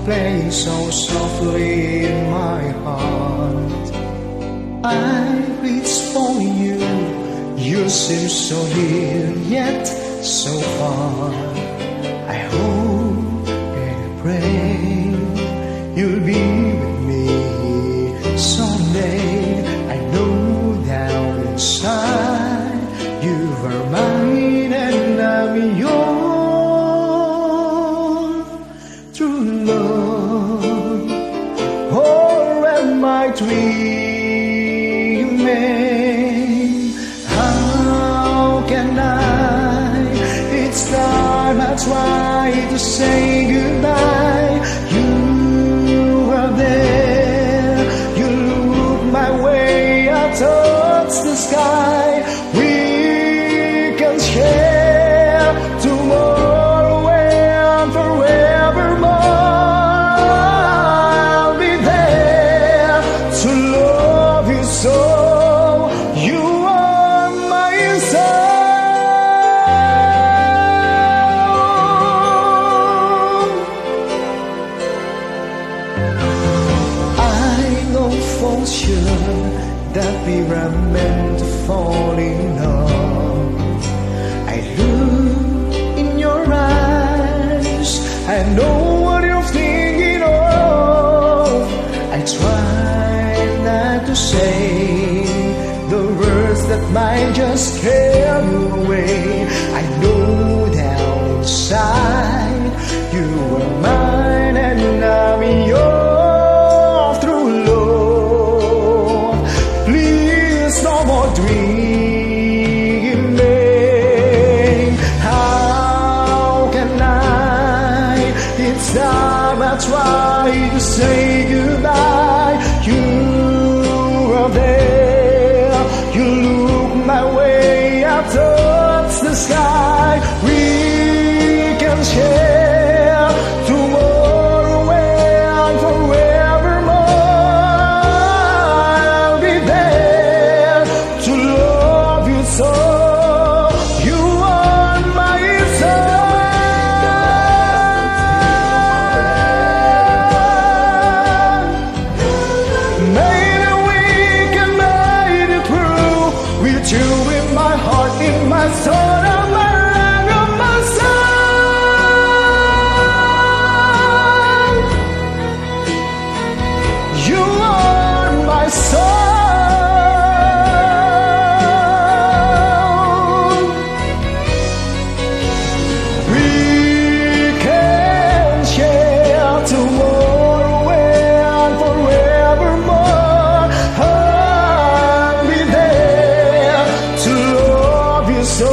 play so softly in my heart. I reach for you, you seem so near yet so far. I hope and pray you'll be with me someday. I know down inside you are mine and I'm yours. True love, or am I dreaming? How can I? It's time I try to say goodbye. You are there, you look my way, I touch the sky. We can share tomorrow and forevermore. I'll be there to love you so. You are my soul. I know for sure that we were meant to fall in love. I look in your eyes, I know what you're thinking of. I try not to say the words that might just scare you away. I know down inside you are mine and I'm yours through love. Please no more dreaming. How can I? It's time I try to say goodbye. You are there, you look my way, I touch the sky. We can share tomorrow and forevermore. I'll be there to love you so. You are my soul. Maybe we can make it through with you in my heart, in my soul, and my life, and my soul. You are my soul. We can share tomorrow and forevermore. I'll be there to love you so.